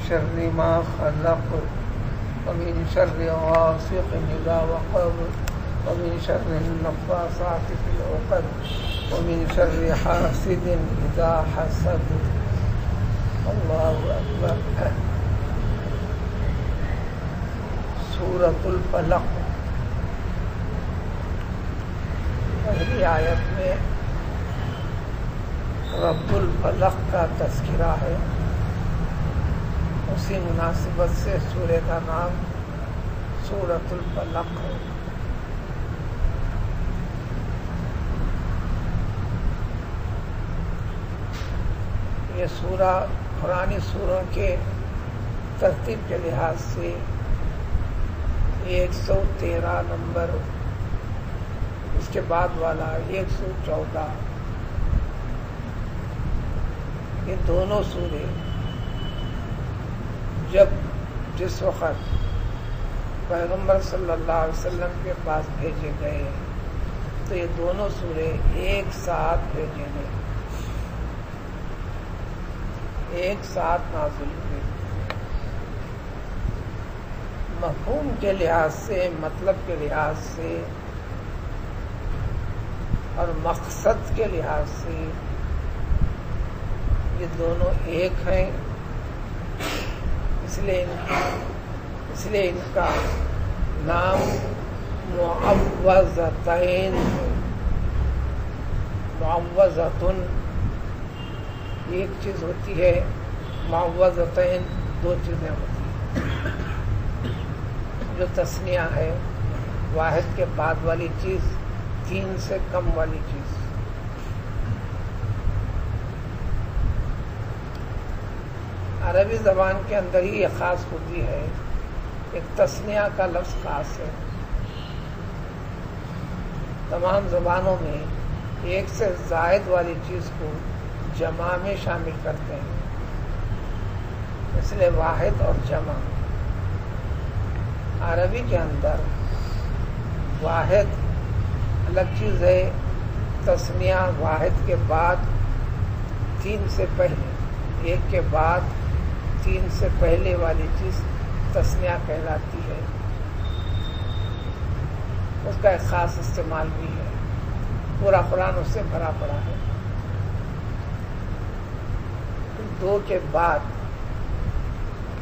شر ما خلق ومن شر غاسق إذا وقب ومن شر النفاثات في العقد ومن شر حاسد إذا حسد. اللہ اکبر. سورۃ الفلق. پہلی آیت میں رب الفلق کا تذکرہ ہے. اسی مناسبت سے سورہ کا نام سورۃ الفلق ہے. یہ سورہ قرآنی سوروں کے ترتیب کے لحاظ سے 113 نمبر، اس کے بعد والا 114. یہ دونوں سورے جس وقت پیغمبر صلی اللہ علیہ وسلم کے پاس بھیجے گئے تو یہ دونوں سورے ایک ساتھ بھیجے گئے، ایک ساتھ نازل ہوئے. مفہوم کے لحاظ سے، مطلب کے لحاظ سے اور مقصد کے لحاظ سے یہ دونوں ایک ہیں. اس لیے ان کا نام معوذتین. معوذتن ایک چیز ہوتی ہے، معوذتین دو چیزیں ہوتی ہیں. جو تثنیہ ہے واحد کے بعد والی چیز، 3 سے کم والی چیز. عربی زبان کے اندر ہی یہ خاص خوبی ہے، ایک تثنیہ کا لفظ خاص ہے. تمام زبانوں میں ایک سے زائد والی چیز کو جمع میں شامل کرتے ہیں، اس لیے واحد اور جمع. عربی کے اندر واحد الگ چیز ہے، تثنیہ واحد کے بعد 3 سے پہلے، ایک کے بعد 3 سے پہلے والی چیز تثنیہ کہلاتی ہے. اس کا ایک خاص استعمال بھی ہے، پورا قرآن اس سے بھرا پڑا ہے. 2 کے بعد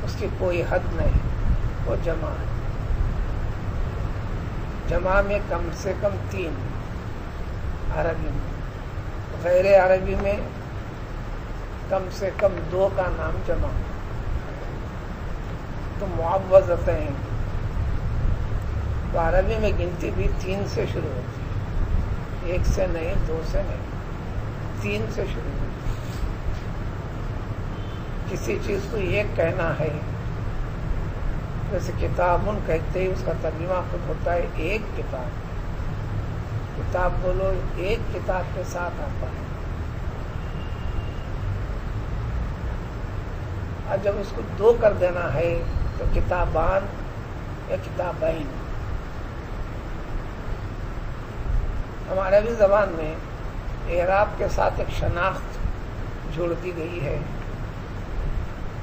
اس کی کوئی حد نہیں، وہ جمع ہے. جمع میں کم سے کم 3 عربی میں، غیر عربی میں کم سے کم 2 کا نام جمع. تو معوذتین تو عربی میں گنتی بھی 3 سے شروع ہوتی ہے، 1 سے نہیں، 2 سے نہیں، 3 سے شروع ہوتی ہے. کسی چیز کو ایک کہنا ہے، جیسے کتابن کہتے ہی اس کا ترجمہ خود ہوتا ہے ایک کتاب. کتاب بولو، ایک کتاب کے ساتھ آتا ہے. اور جب اس کو 2 کر دینا ہے تو کتابان یا کتابین. ہمارے عربی زبان میں اعراب کے ساتھ ایک شناخت جوڑ دی گئی ہے.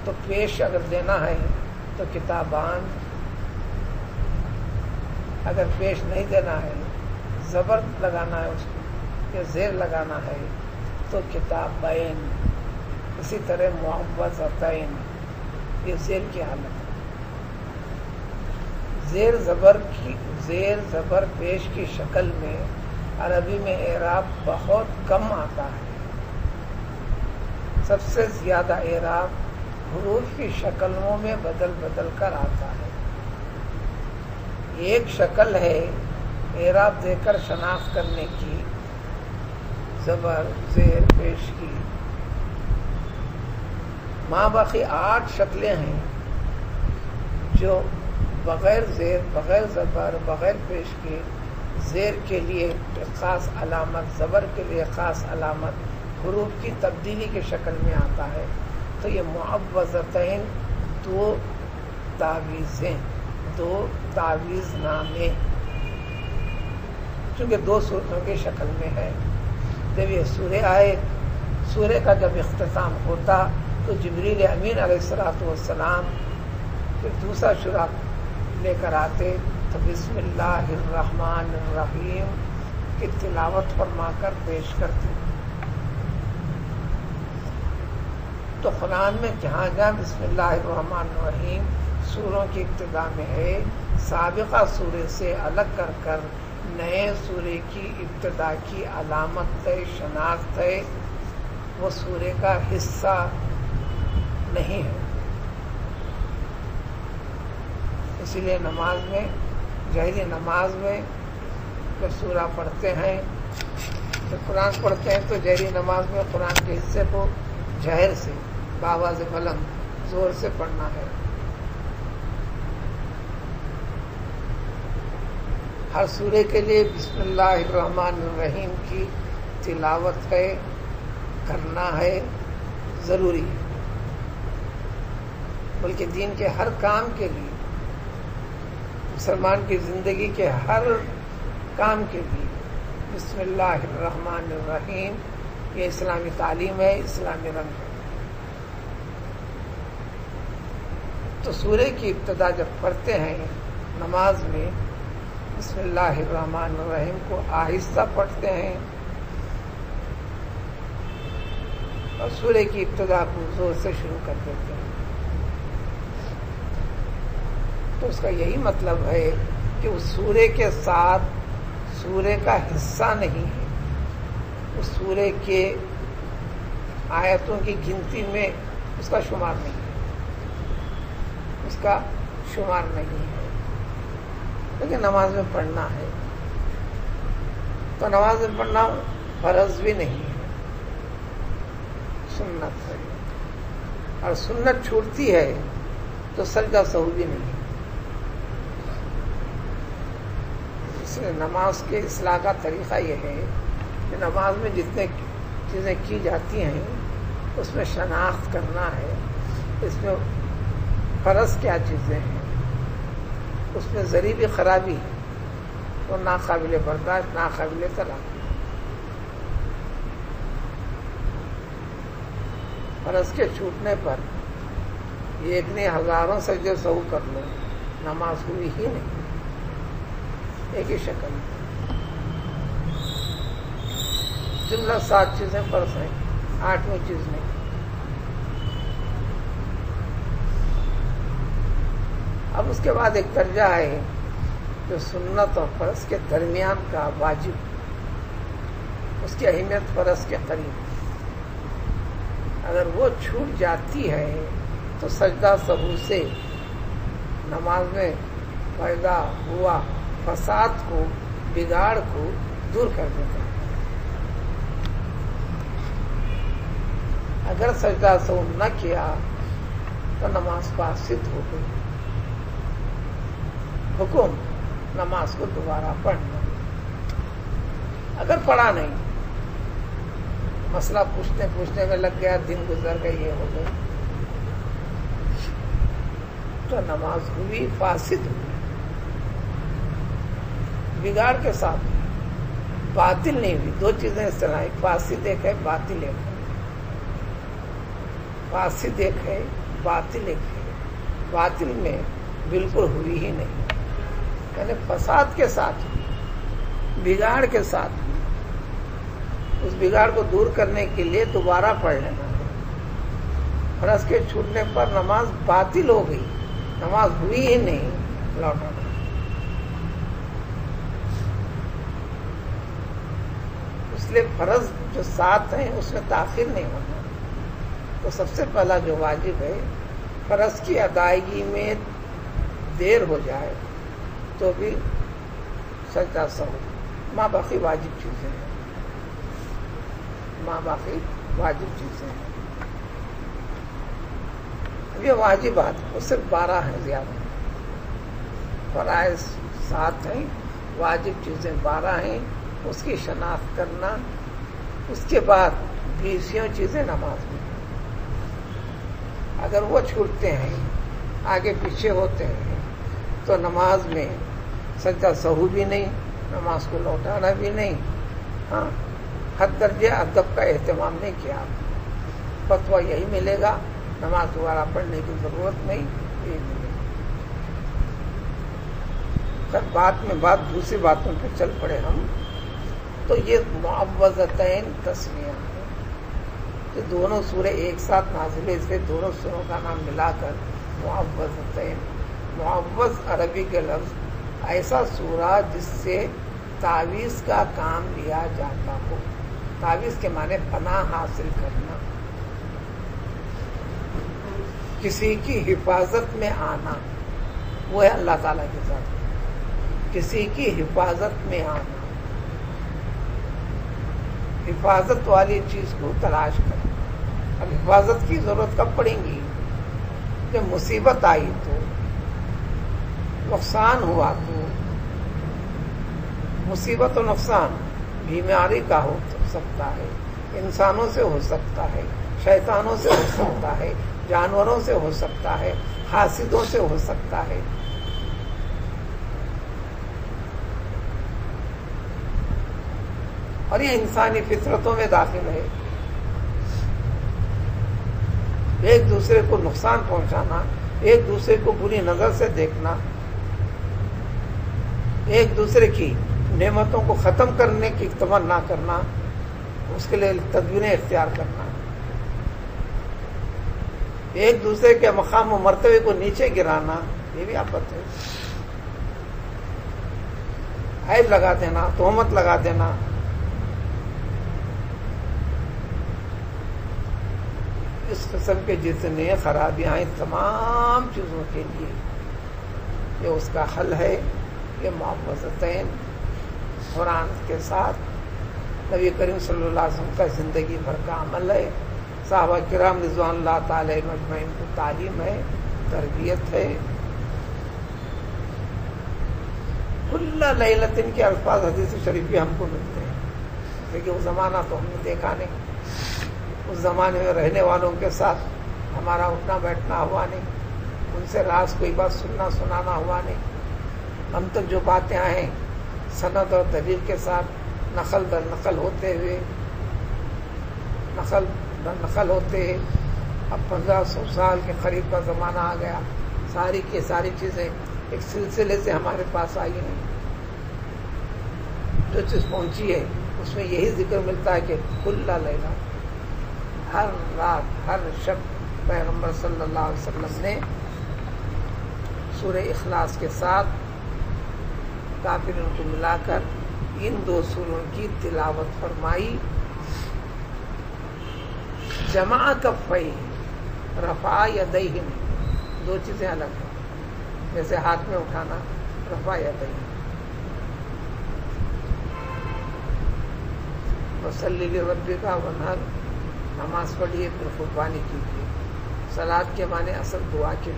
تو پیش اگر دینا ہے تو کتابان، اگر پیش نہیں دینا ہے، زبر لگانا ہے اس کو یا زیر لگانا ہے تو کتابین. اسی طرح معوذتین یہ زیر کی حالت ہے. زیر زبر پیش کی شکل میں عربی میں اعراب بہت کم آتا ہے. سب سے زیادہ اعراب حروف کی شکلوں میں بدل کر آتا ہے. ایک شکل ہے اعراب دے کر شناخت کرنے کی، زبر زیر پیش کی. ماں باقی 8 شکلیں ہیں جو بغیر زیر، بغیر زبر، بغیر پیش کے، زیر کے لیے خاص علامت، زبر کے لیے خاص علامت، حروف کی تبدیلی کی شکل میں آتا ہے. تو یہ معوذتین 2 تعویذیں، 2 تعویذ نامے، چونکہ 2 صورتوں کی شکل میں ہے. جب یہ سورہ آئے، سورہ کا جب اختتام ہوتا تو جبریل امین علیہ السلام پھر دوسرا سورہ لے کر آتے تو بسم اللہ الرحمن الرحیم کی تلاوت فرما کر پیش کرتے. تو قرآن میں جہاں جہاں بسم اللہ الرحمن الرحیم سوروں کی ابتدا میں ہے، سابقہ سورے سے الگ کر کر نئے سورے کی ابتدا کی علامت ہے، شناخت ہے، وہ سورے کا حصہ نہیں ہے. اسی لیے نماز میں، جہری نماز میں جب سورہ پڑھتے ہیں، جب قرآن پڑھتے ہیں تو جہری نماز میں قرآن کے حصے کو جہر سے، بآواز بلند، زور سے پڑھنا ہے. ہر سورے کے لیے بسم اللہ الرحمن الرحیم کی تلاوت ہے، کرنا ہے، ضروری ہے. بلکہ دین کے ہر کام کے لیے، مسلمان کی زندگی کے ہر کام کے لیے بسم اللہ الرحمن الرحیم یہ اسلامی تعلیم ہے، اسلامی رنگ ہے. تو سورے کی ابتدا جب پڑھتے ہیں نماز میں بسم اللہ الرحمن الرحیم کو آہستہ پڑھتے ہیں اور سورے کی ابتدا کو زور سے شروع کر دیتے ہیں. تو اس کا یہی مطلب ہے کہ اس سورے کے ساتھ سورے کا حصہ نہیں ہے، اس سورے کے آیتوں کی گنتی میں اس کا شمار نہیں ہے، اس کا شمار نہیں ہے. لیکن نماز میں پڑھنا ہے تو نماز میں پڑھنا فرض بھی نہیں ہے، سنت ہے. اور سنت چھوٹتی ہے تو سجدہ سہو بھی نہیں ہے. نماز کے اصلاح کا طریقہ یہ ہے کہ نماز میں جتنے چیزیں کی جاتی ہیں اس میں شناخت کرنا ہے، اس میں فرض کیا چیزیں ہیں، اس میں ذریعہ خرابی ہے تو ناقابل برداشت، ناقابل تلافی. فرض کے چھوٹنے پر ایک نہیں ہزاروں سجدے سہو کر لو، نماز ہوئی ہی نہیں. ایک ہی شکل جملہ 7 چیزیں فرض ہیں، 8ویں چیز نہیں. اب اس کے بعد ایک درجہ ہے جو سنت اور فرض کے درمیان کا واجب، اس کی اہمیت فرض کے قریب. اگر وہ چھوٹ جاتی ہے تو سجدہ سہو سے نماز میں پیدا ہوا فساد کو، بگاڑ کو دور کر دیتا ہے. اگر سجدہ سہو نہ کیا تو نماز فاسد ہو گئی. حکم نماز کو دوبارہ پڑھنا. اگر پڑھا نہیں، مسئلہ پوچھنے میں لگ گیا، دن گزر گئے، یہ ہو گئی، تو نماز ہوئی فاسد ہوئی، بگاڑ کے ساتھ، باطل نہیں ہوئی. 2 چیزیں اس طرح، ایک فاسد ایک ہے، باطل ایک ہے. فاسد ایک ہے، باطل ایک ہے. باطل میں بالکل ہوئی ہی نہیں، یعنی فساد کے ساتھ ہوئی، بگاڑ کے ساتھ ہوئی. اس بگاڑ کو دور کرنے کے لیے دوبارہ پڑھ لینا ہے. فرض کے چھوٹنے پر نماز باطل ہو گئی، نماز ہوئی ہی نہیں، لوٹانا. اس لیے فرض جو 7 ہیں اس میں تاخیر نہیں ہونا. تو سب سے پہلا جو واجب ہے، فرض کی ادائیگی میں دیر ہو جائے تو بھی سجدہ سہو. ماں باقی واجب چیزیں ہیں، ماں باقی واجب چیزیں ہیں. یہ واجبات وہ صرف 12 ہیں، زیادہ. فرائض 7 ہیں، واجب چیزیں 12 ہیں. اس کی شناخت کرنا، اس کے بعد 20 چیزیں نماز میں. اگر وہ چھوٹتے ہیں، آگے پیچھے ہوتے ہیں، تو نماز میں سجدہ سہو بھی نہیں، نماز کو لوٹانا بھی نہیں. ہاں، حد درجے ادب کا اہتمام نہیں کیا. فتویٰ یہی ملے گا نماز دوبارہ پڑھنے کی ضرورت نہیں. بعد میں دوسری باتوں پہ چل پڑے ہم. تو یہ معوذتین تسمیہ ہے کہ دونوں سورے ایک ساتھ نازل ہوئے، اس لیے دونوں سوروں کا نام ملا کر معوذتین. معوذ عربی کے لفظ ایسا سورہ جس سے تعویذ کا کام لیا جاتا ہو. تعویذ کے معنی پناہ حاصل کرنا، کسی کی حفاظت میں آنا، وہ ہے اللہ تعالیٰ کے ذات. کسی کی حفاظت میں آنا، حفاظت والی چیز کو تلاش کرنا. اب حفاظت کی ضرورت کب پڑیں گی؟ جب مصیبت آئی تو، نقصان ہوا تو. مصیبت و نقصان بیماری کا ہو سکتا ہے، انسانوں سے ہو سکتا ہے، شیطانوں سے ہو سکتا ہے، جانوروں سے ہو سکتا ہے، حاسدوں سے ہو سکتا ہے. اور یہ انسانی فطرتوں میں داخل ہے. ایک دوسرے کو نقصان پہنچانا، ایک دوسرے کو بری نظر سے دیکھنا، ایک دوسرے کی نعمتوں کو ختم کرنے کی تمنا کرنا، اس کے لیے تدبیریں اختیار کرنا، ایک دوسرے کے مقام و مرتبے کو نیچے گرانا، یہ بھی آفت ہے. عیب لگا دینا، تہمت لگا دینا، اس قسم کے جتنے خرابیاں ہیں تمام چیزوں کے لیے یہ اس کا حل ہے. یہ معوذتین قرآن کے ساتھ نبی کریم صلی اللہ علیہ وسلم کا زندگی بھر کا عمل ہے. صحابہ کرام رضوان اللہ تعالی مجمعین کو تعلیم ہے، تربیت ہے. کل لیلۃ کے الفاظ حدیث شریف بھی ہم کو ملتے ہیں، لیکن وہ زمانہ تو ہم نے دیکھا نہیں. اس زمانے میں رہنے والوں کے ساتھ ہمارا اٹھنا بیٹھنا ہوا نہیں، ان سے راز کوئی بات سننا سنانا ہوا نہیں. ہم تک جو باتیں آئیں سند اور دلیل کے ساتھ نقل در نقل ہوتے ہوئے، نقل در نقل ہوتے، اب 1500 سال کے قریب کا زمانہ آ گیا. ساری کی ساری چیزیں ایک سلسلے سے ہمارے پاس آئی ہیں. جو چیز پہنچی ہے اس میں یہی ذکر ملتا ہے کہ کل لیلہ، ہر رات ہر شب پیغمبر صلی اللہ علیہ وسلم نے سورہ اخلاص کے ساتھ کافروں کو ملا کر ان 2 سوروں کی تلاوت فرمائی. جمع کفئی، رفع یدیہ، 2 چیزیں الگ ہیں. جیسے ہاتھ میں اٹھانا، رفع یدیہ. وصلی لربک وانحر، نماز پڑھیے پھر قربانی کیجیے. صلاۃ کے معنی اصل دعا کے،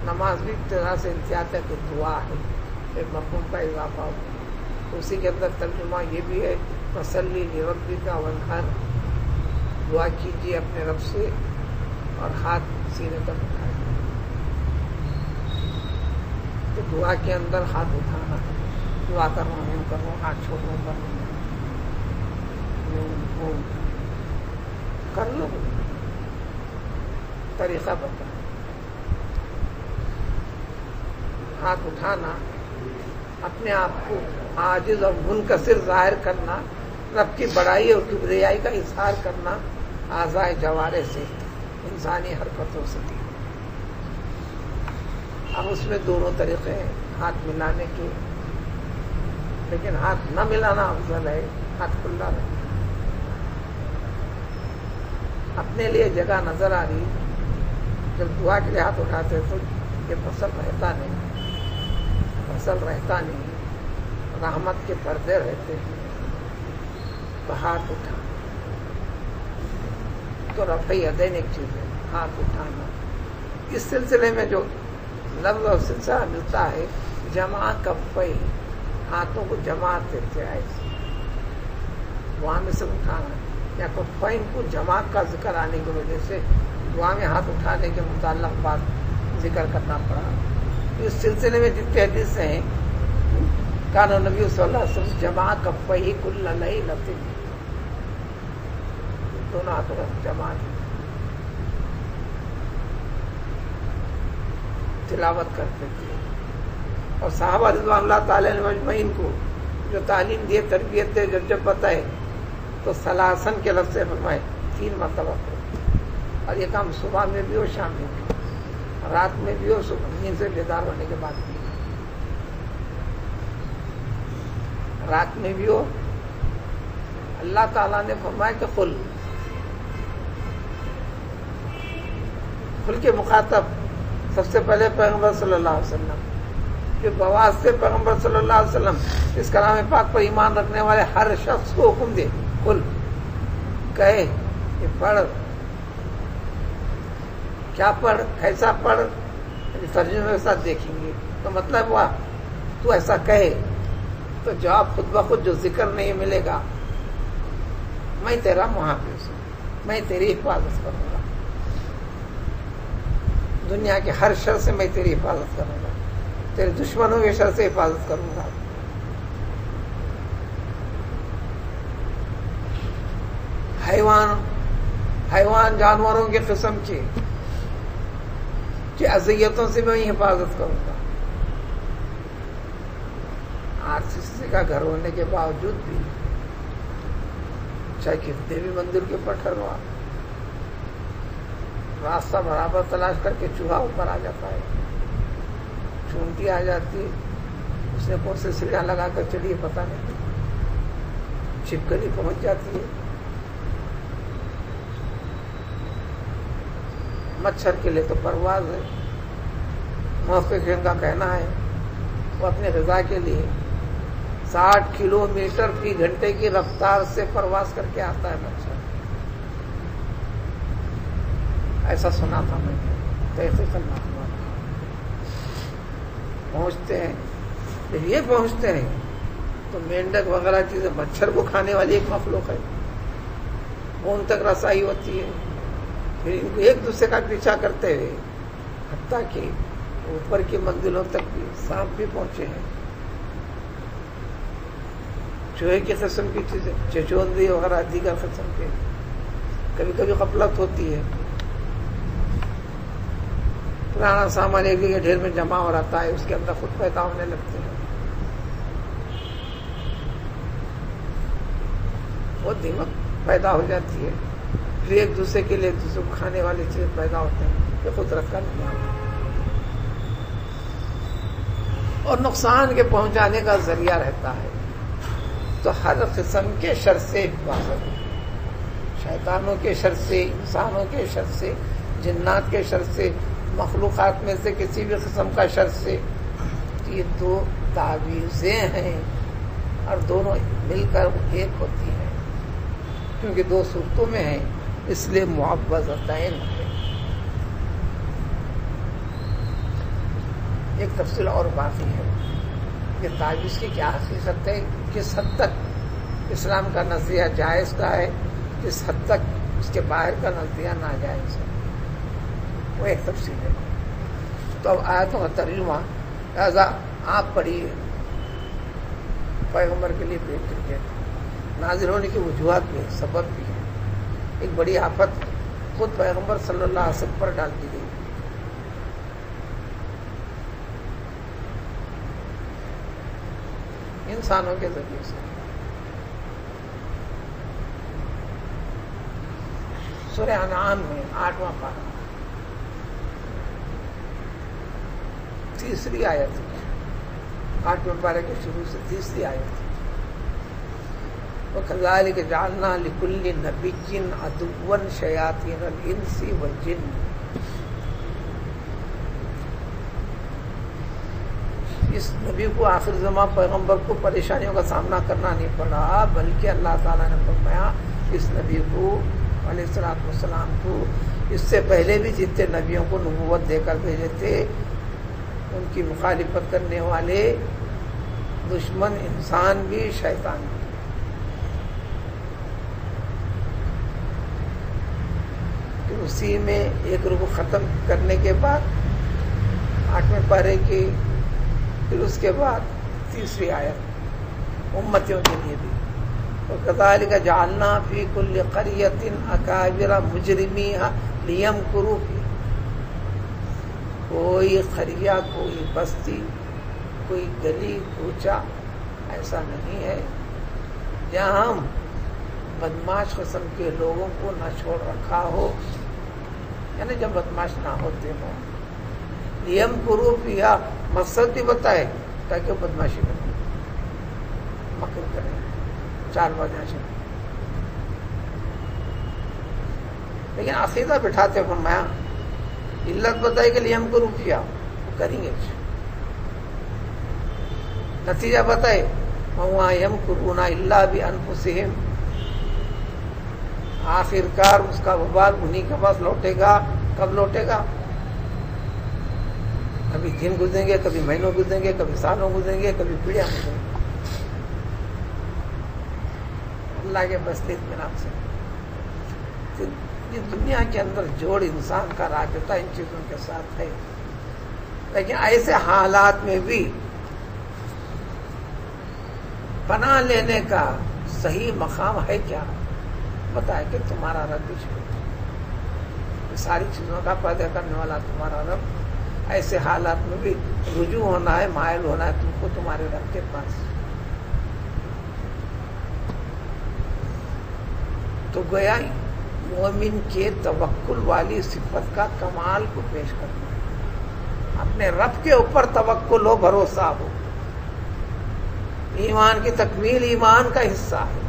نماز بھی ابتدا سے انتہا تک دعا ہے، ایک مفہوم کا اضافہ ہو. اسی کے اندر ترجمہ یہ بھی ہے وصلی لربک وانحر، دعا کیجیے اپنے رب سے اور ہاتھ سینے تک اٹھائیں. تو دعا کے اندر ہاتھ اٹھانا، دعا کر رہا ہوں کر رہا ہوں، ہاتھ چھوڑ رہا ہوں کر لو، طریقہ بتا. ہاتھ اٹھانا، اپنے آپ کو عاجز اور منکسر ظاہر کرنا، رب کی بڑائی اور کبریائی کا اظہار کرنا اعضاء جوارح سے، انسانی حرکتوں سے. اب اس میں دونوں طریقے ہیں ہاتھ ملانے کے، لیکن ہاتھ نہ ملانا افضل ہے، ہاتھ کھلا رہے. اپنے لیے جگہ نظر آ رہی، جب دعا کے لیے ہاتھ اٹھاتے تو یہ فصل رہتا نہیں، رحمت کے پردے رہتے ہیں. تو ہاتھ اٹھا تو رفع یدین ایک چیز ہے، ہاتھ اٹھانا. اس سلسلے میں جو لفظ اور سلسلہ ملتا ہے جمع کفئی، ہاتھوں کو جمع کرتے ہیں، وہاں میں سے اٹھانا، یا کفین کو جمع کا ذکر آنے کی وجہ سے دعا میں ہاتھ اٹھانے کے متعلق بات ذکر کرنا پڑا. اس سلسلے میں جتنے حدیث ہیں، کان نبی صلی اللہ علیہ وسلم جمع کفئی کل لیلۃ، دونوں ہاتھوں کا جمع تلاوت کرتے تھے. اور صحابہ رضوان اللہ تعالی عنہم اجمعین کو جو تعلیم دیے، تربیت دے، جب بتائے تو سلاسن کے لفظ سے فرمائے 3 مرتبہ کرو. اور یہ کام صبح میں بھی ہو، شام میں بھی، رات میں بھی ہو، صبح نیند سے بیدار ہونے کے بعد بھی، رات میں بھی ہو. اللہ تعالیٰ نے فرمایا کہ قل کے مخاطب سب سے پہلے پیغمبر صلی اللہ علیہ وسلم، کہ بواسطے پیغمبر صلی اللہ علیہ وسلم اس کلام پاک پر ایمان رکھنے والے ہر شخص کو حکم دے، قل کہے کہ پڑھ. کیا پڑھ، کیسا پڑھ، ترجمے کے ساتھ دیکھیں گے. تو مطلب ہوا تو ایسا کہے تو جواب خود بخود جو ذکر نہیں ملے گا، میں تیرا محافظ ہوں، میں تیری حفاظت کروں گا، دنیا کے ہر شر سے میں تیری حفاظت کروں گا، تیرے دشمنوں کے شر سے حفاظت کروں گا. حیوان جانوروں کی قسم کی اذیتوں سے میں حفاظت کروں گا. RCC کا گھر ہونے کے باوجود بھی چاہے کتنے بھی مندر کے اوپر ٹھہروا، راستہ برابر تلاش کر کے چوہا اوپر آ جاتا ہے، چونٹی آ جاتی ہے، اس نے کون سے سیڑھیاں لگا کر چڑھی ہے پتہ نہیں، چھپکلی پہنچ جاتی ہے. مچھر کے لیے تو پرواز ہے. محققین کا کہنا ہے وہ اپنے غذا کے لیے 60 کلومیٹر فی گھنٹے کی رفتار سے پرواز کر کے آتا ہے مچھر. ایسا سنا تھا میں نے، تحقیق کرنا ہوا. پہنچتے ہیں، جب یہ پہنچتے ہیں تو مینڈک وغیرہ چیزیں مچھر کو کھانے والی ایک مخلوق ہے، وہ ان تک رسائی ہوتی ہے. پھر ان کو ایک دوسرے کا پیچھا کرتے ہوئے حتیٰ کہ اوپر کی منزلوں تک بھی سانپ بھی پہنچے ہیں. چوہے کی قسم کی چیزیں، چچوندری وغیرہ دیگر قسم کے، کبھی کبھی غفلت ہوتی ہے، پرانا سامان ایک جگہ ڈھیر میں جمع ہو رہتا ہے، اس کے اندر خود پیدا ہونے لگتے ہیں. وہ دیمک پیدا ہو جاتی ہے. پھر ایک دوسرے کے لیے ایک دوسرے کو کھانے والی چیزیں پیدا ہوتے ہیں. یہ قدرت کا نظام ہے اور نقصان کے پہنچانے کا ذریعہ رہتا ہے. تو ہر قسم کے شر سے حفاظت، شیطانوں کے شر سے، انسانوں کے شر سے، جنات کے شر سے، مخلوقات میں سے کسی بھی قسم کا شر سے. یہ 2 تعویذیں ہیں اور دونوں مل کر ایک ہوتی ہیں، کیونکہ 2 صورتوں میں ہیں، اس لیے معوذتین ہے. ایک تفصیل اور باقی ہے، یہ تعویذ کی کیا حقیقت ہے، کس حد تک اسلام کا نظریہ جائز کا ہے، کس حد تک اس کے باہر کا نظریہ ناجائز ہے، وہ ایک تفصیل ہے. تو اب آیتوں کا ترجمہ لہذا آپ پڑھیے، پیغمبر کے لیے بھیج کر کے نازل ہونے کی وجوہات بھی ہے، سبب بھی ہے. ایک بڑی آفت خود پیغمبر صلی اللہ علیہ وسلم پر ڈال دی گئی. انسانوں کے ذریعے سے. سورہ انعام میں 8واں پارہ 3ری آیت، 8ویں پارے کے شروع سے 3ری آیت. وَكَذَلِكَ جَعَلْنَا لِكُلِّ نَبِيٍّ عَدُوًّا شَيَاطِينَ الْإِنسِ وَالْجِنِّ. اس نبی کو آخر زمان پیغمبر کو پریشانیوں کا سامنا کرنا نہیں پڑا، بلکہ اللہ تعالیٰ نے فرمایا اس نبی کو علیہ الصلوۃ والسلام کو اس سے پہلے بھی جتنے نبیوں کو نبوت دے کر بھیجے تھے، ان کی مخالفت کرنے والے دشمن انسان بھی شیطان بھی. اسی میں ایک رکوع ختم کرنے کے بعد 8ویں پارے کی، پھر اس کے بعد 3ری آیت امتیوں کے لیے بھی. وَكَذَلِكَ جَعَلْنَا فِي كُلِّ قَرْيَةٍ أَكَابِرَ مُجْرِمِيهَا لِيَمْكُرُوا فِيهَا. کوئی قریہ، کوئی بستی، کوئی گلی کوچا ایسا نہیں ہے جہاں ہم بدماش قسم کے لوگوں کو نہ چھوڑ رکھا ہو، یعنی جب بدماش نہ ہوتے ہوں. لیمکروا فیہا مقصد بھی بتائے تاکہ وہ بدماشی کریں، مکر کریں، چال بازی. لیکن عقیدہ بٹھاتے فرمایا علت بتائی کہ لیمکروا فیہا، وہ کریں گے. نتیجہ بتائے وَمَا يَمْكُرُونَ إِلَّا بِأَنفُسِهِمْ، آخرکار اس کا وبال انہی کے پاس لوٹے گا. کب لوٹے گا؟ کبھی دن گزریں گے، کبھی مہینوں گزریں گے، کبھی سالوں گزریں گے، کبھی پیڑیاں گزریں گے. اللہ کے بستے اطمینان سے اس دنیا کے اندر جوڑ انسان کا رابطہ ان چیزوں کے ساتھ ہے. لیکن ایسے حالات میں بھی پناہ لینے کا صحیح مقام ہے کیا؟ بتایا کہ تمہارا رب ساری چیزوں کا پیدا کرنے والا تمہارا رب. ایسے حالات میں بھی رجوع ہونا ہے، مائل ہونا ہے تم کو تمہارے رب کے پاس. تو گویا مومن کے توکل والی صفت کا کمال کو پیش کرنا ہے. اپنے رب کے اوپر توکل ہو، بھروسہ ہو. ایمان کی تکمیل ایمان کا حصہ ہے.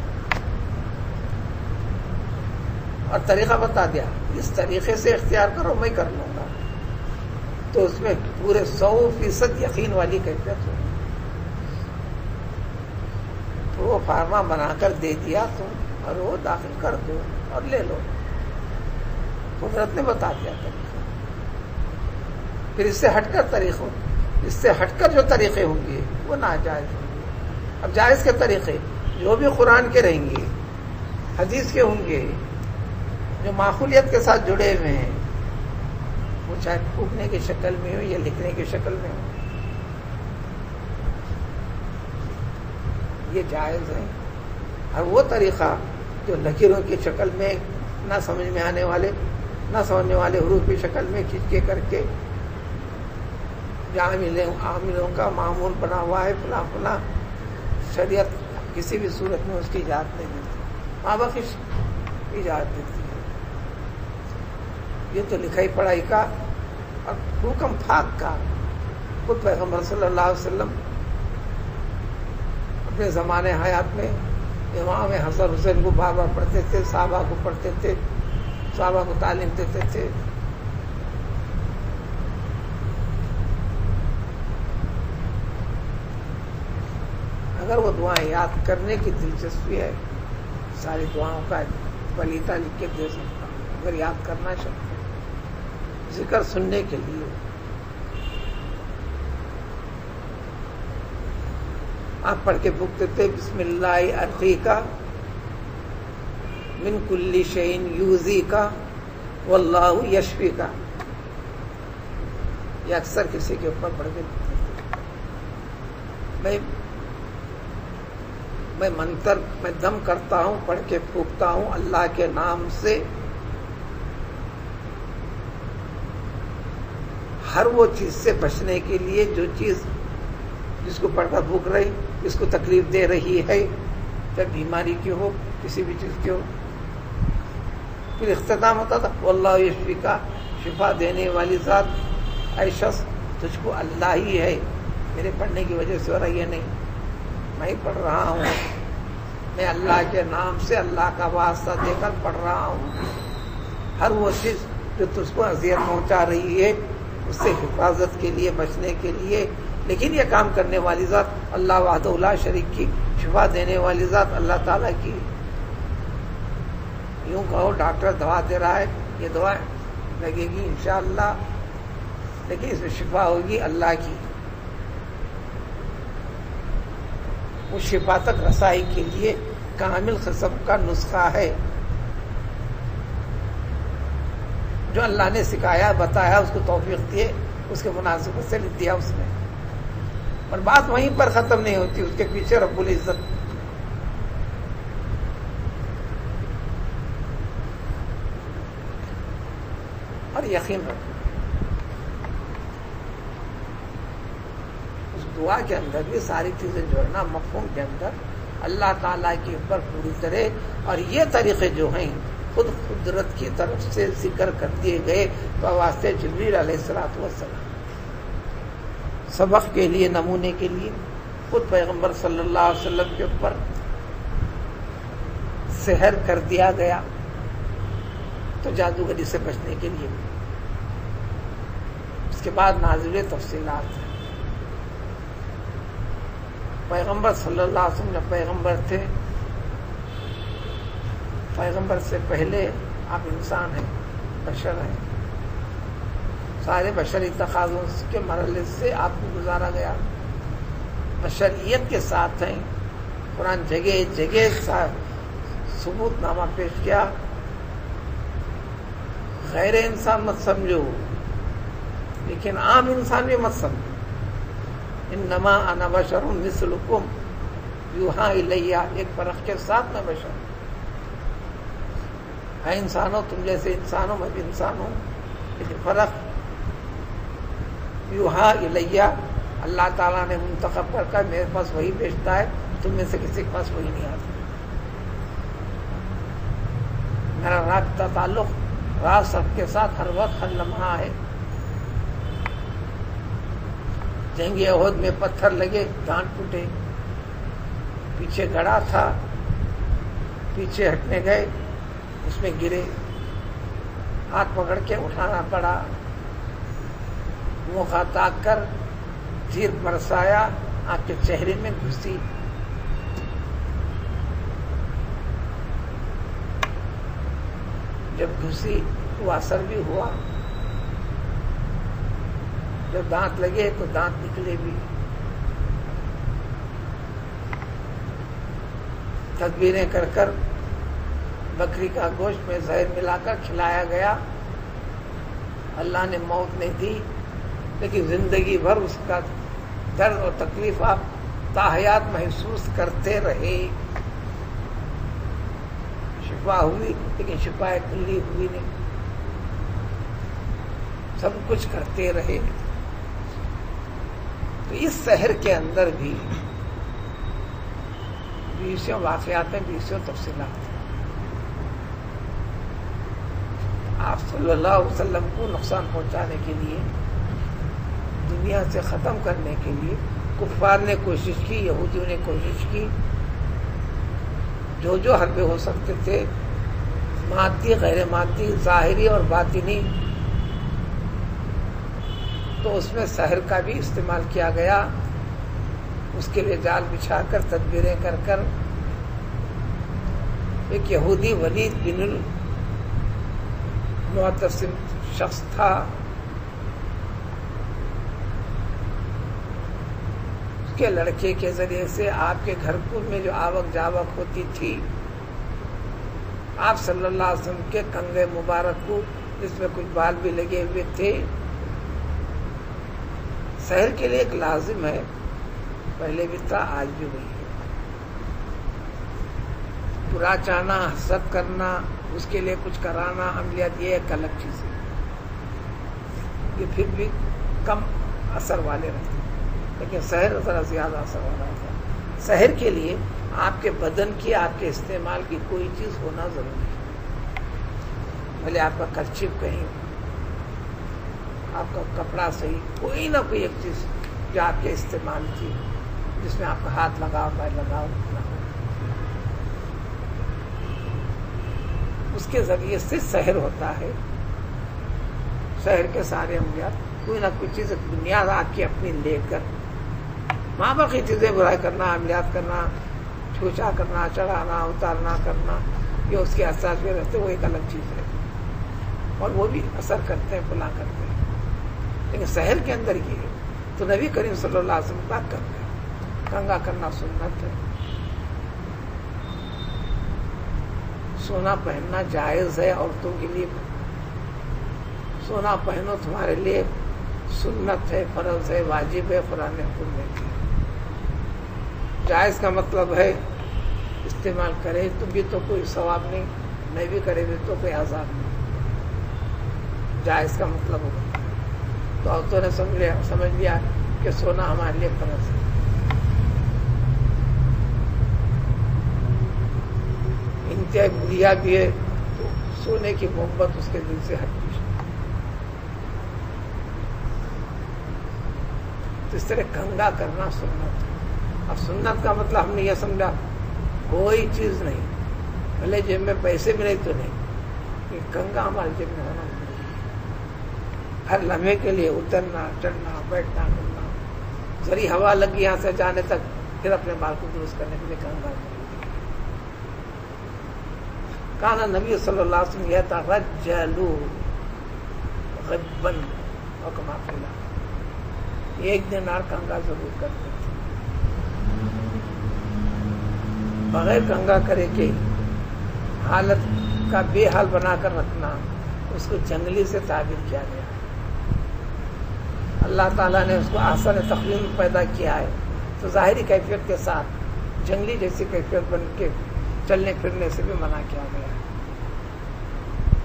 اور طریقہ بتا دیا، اس طریقے سے اختیار کرو میں کر لوں گا. تو اس میں پورے 100% یقین والی کیفیت ہو. وہ فارما بنا کر دے دیا تم، اور وہ داخل کر دو اور لے لو. قدرت نے بتا دیا طریقہ. پھر اس سے ہٹ کر طریقوں، اس سے ہٹ کر جو طریقے ہوں گے وہ ناجائز ہوں گے. اب جائز کے طریقے جو بھی قرآن کے رہیں گے، حدیث کے ہوں گے، جو معقولیت کے ساتھ جڑے ہوئے ہیں، وہ چاہے پھونکنے کی شکل میں ہو یا لکھنے کی شکل میں ہو، یہ جائز ہے. اور وہ طریقہ جو لکیروں کی شکل میں نہ سمجھ میں آنے والے، نہ سمجھنے والے حروف کی شکل میں کھینچ کے کر کے عاملوں کا معمول بنا ہوا ہے، فلاں فلاں، شریعت کسی بھی صورت میں اس کی اجازت نہیں دیتی. ماں بخش اجازت دیتی ہے. یہ تو لکھائی پڑھائی کا اور حکم پھاک کا. خود پیغمبر صلی اللہ علیہ وسلم اپنے زمانے حیات میں امام حسن حسین کو بار بار پڑھتے تھے، صحابہ کو پڑھتے تھے، صحابہ کو تعلیم دیتے تھے. اگر وہ دعائیں یاد کرنے کی دلچسپی ہے، ساری دعاؤں کا ولیطہ لکھ کے دے سکتا ہوں. اگر یاد کرنا چاہتے ہیں، ذکر سننے کے لیے آپ پڑھ کے پھونکتے تھے بسم اللہ ارقیکا من کل شیء یؤذیکا واللہ یشفیکا. یہ اکثر کسی کے اوپر پڑھ کے میں منتر میں دم کرتا ہوں، پڑھ کے پھونکتا ہوں اللہ کے نام سے. ہر وہ چیز سے بچنے کے لیے جو چیز جس کو پڑھ کر پھونک رہی، جس کو تکلیف دے رہی ہے، چاہے بیماری کی ہو، کسی بھی چیز کی ہو. پھر اختتام ہوتا تھا واللہ یشفیکا، شفا دینے والی ذات، اے شخص تجھ کو اللہ ہی ہے. میرے پڑھنے کی وجہ سے ہو رہا یہ نہیں، میں ہی پڑھ رہا ہوں، میں اللہ کے نام سے اللہ کا واسطہ دے کر پڑھ رہا ہوں. ہر وہ چیز جو تجھ کو اذیت پہنچا رہی ہے اس سے حفاظت کے لیے، بچنے کے لیے. لیکن یہ کام کرنے والی ذات اللہ وحدہ لا شریک کی، شفا دینے والی ذات اللہ تعالیٰ کی. یوں کہو ڈاکٹر دوا دے رہا ہے، یہ دوا لگے گی انشاءاللہ، لیکن اس میں شفا ہوگی اللہ کی. اس شفا تک رسائی کے لیے کامل قسم کا نسخہ ہے جو اللہ نے سکھایا، بتایا، اس کو توفیق دیے، اس کے مناسبت سے لکھ دیا اس نے. اور بات وہیں پر ختم نہیں ہوتی، اس کے پیچھے رب العزت اور یقین رکھو. دعا کے اندر بھی ساری چیزیں جو ہے نا مفہوم کے اندر اللہ تعالیٰ کے اوپر پوری طرح، اور یہ طریقے جو ہیں خود قدرت کی طرف سے ذکر کر دیے گئے بواسطے جبریل علیہ السلام، سبق کے لیے، نمونے کے لیے خود پیغمبر صلی اللہ علیہ وسلم کے اوپر سحر کر دیا گیا تو جادوگری سے بچنے کے لیے. اس کے بعد نازل تفصیلات ہیں. پیغمبر صلی اللہ علیہ وسلم جب پیغمبر تھے، پیغمبر سے پہلے آپ انسان ہیں، بشر ہیں، سارے بشری تقاضوں کے مرحلے سے آپ کو گزارا گیا، بشریت کے ساتھ ہیں. قرآن جگہ جگہ ثبوت نامہ پیش کیا، غیر انسان مت سمجھو لیکن عام انسان بھی مت سمجھو. انما انا بشر مثلکم یوحی الی، ایک فرق کے ساتھ میں بشر ہوں. اے انسانوں، تم جیسے انسانوں میں بھی انسان ہوں، لیکن فرق یوحی الی، اللہ تعالیٰ نے منتخب کر میرے پاس وہی بھیجتا ہے، تم میں سے کسی کے پاس وہی نہیں آتا. میرا رابطہ تعلق راز سب کے ساتھ ہر وقت ہر لمحہ ہے. جنگ احد میں پتھر لگے، دانت ٹوٹے، پیچھے گڑا تھا، پیچھے ہٹنے گئے، اس میں گرے، ہاتھ پکڑ کے اٹھانا پڑا، منہ تاک کر تیر برسایا، آپ کے چہرے میں گھسی. جب گھسی تو اثر بھی ہوا، جب دانت لگے تو دانت نکلے بھی. تدبیریں کر کر بکری کا گوشت میں زہر ملا کر کھلایا گیا. اللہ نے موت نہیں دی لیکن زندگی بھر اس کا درد اور تکلیف آپ تاحیات محسوس کرتے رہے. شفا ہوئی لیکن شفا کلی ہوئی نہیں، سب کچھ کرتے رہے. تو اس شہر کے اندر بھی بیسوں واقعات ہیں، بیسوں تفصیلات ہیں. آپ صلی اللہ علیہ وسلم کو نقصان پہنچانے کے لیے، دنیا سے ختم کرنے کے لیے کفار نے کوشش کی، یہودیوں نے کوشش کی، جو جو حربے ہو سکتے تھے، مادی غیر مادی، ظاہری اور باطنی، تو اس میں سحر کا بھی استعمال کیا گیا. اس کے لیے جال بچھا کر، تدبیریں کر کر. ایک یہودی ولید بن المعتصم شخص تھا، اس کے لڑکے کے ذریعے سے آپ کے گھر میں جو آوک جاوک ہوتی تھی، آپ صلی اللہ علیہ وسلم کے کنگھے مبارک کو جس میں کچھ بال بھی لگے ہوئے تھے. سحر کے لیے ایک لازم ہے، پہلے بھی تھا، آج بھی وہی ہے. برا چاہنا، حسد کرنا، اس کے لیے کچھ کرانا، عملیات، یہ ایک الگ چیز ہے. یہ پھر بھی کم اثر والے رہتے ہیں، لیکن سحر ذرا زیادہ اثر والا ہوتا ہے. سحر کے لیے آپ کے بدن کی، آپ کے استعمال کی کوئی چیز ہونا ضروری ہے. بھلے آپ کا کرچیف کہیں، آپ کا کپڑا صحیح، کوئی نہ کوئی ایک چیز جو آپ کے استعمال کی، جس میں آپ کا ہاتھ لگاؤ، پیر لگاؤ، اس کے ذریعے سے سحر ہوتا ہے. سحر کے سارے عملیات، کوئی نہ کوئی چیز بنیاد آپ کی اپنی لے کر، ماں باقی چیزیں برائی کرنا، عملیات کرنا، چھوچا کرنا، چڑھانا، اتارنا کرنا، یہ اس کے اثرات میں رہتے، وہ ایک الگ چیز ہے، اور وہ بھی اثر کرتے ہیں، بلا کرتے ہیں. لیکن سحر کے اندر یہ ہے. تو نبی کریم صلی اللہ علیہ وسلم بات کرتے ہیں، کنگا کرنا سنت ہے، سونا پہننا جائز ہے. عورتوں کے لیے سونا پہنو، تمہارے لیے سنت ہے، فرض ہے، واجب ہے، قرآن نے حکم دیتی ہے. جائز کا مطلب ہے استعمال کرے تو بھی تو کوئی ثواب نہیں بھی کرے بھی تو کوئی عذاب نہیں. جائز کا مطلب ہوگا. تو عورتوں نے سمجھ لیا کہ سونا ہمارے لیے فرض ہے. انتہائی بڑھیا بھی ہے تو سونے کی محبت اس کے دل سے ہٹتی ہے. تو اس طرح کنگا کرنا سنت. اب سنت کا مطلب ہم نے یہ سمجھا کوئی چیز نہیں، بھلے جیب میں پیسے ملے تو نہیں، یہ کنگا ہمارے جیب میں ہونا چاہیے. ہر لمحے کے لیے اترنا چڑھنا بیٹھنا کرنا، ذری ہوا لگی یہاں سے جانے تک پھر اپنے بال کو درست کرنے کے لیے کنگا. کانا نبی صلی اللہ علیہ وسلم یترجلوا غبا او کما قال، ایک دن اور کنگا ضرور کرتے تھے. بغیر کنگا کرے کے حالت کا بے حال بنا کر رکھنا، اس کو جنگلی سے تعبیر کیا گیا. اللہ تعالیٰ نے اس کو احسن تقویم پیدا کیا ہے تو ظاہری کیفیت کے ساتھ جنگلی جیسی کیفیت بن کے چلنے پھرنے سے بھی منع کیا گیا ہے.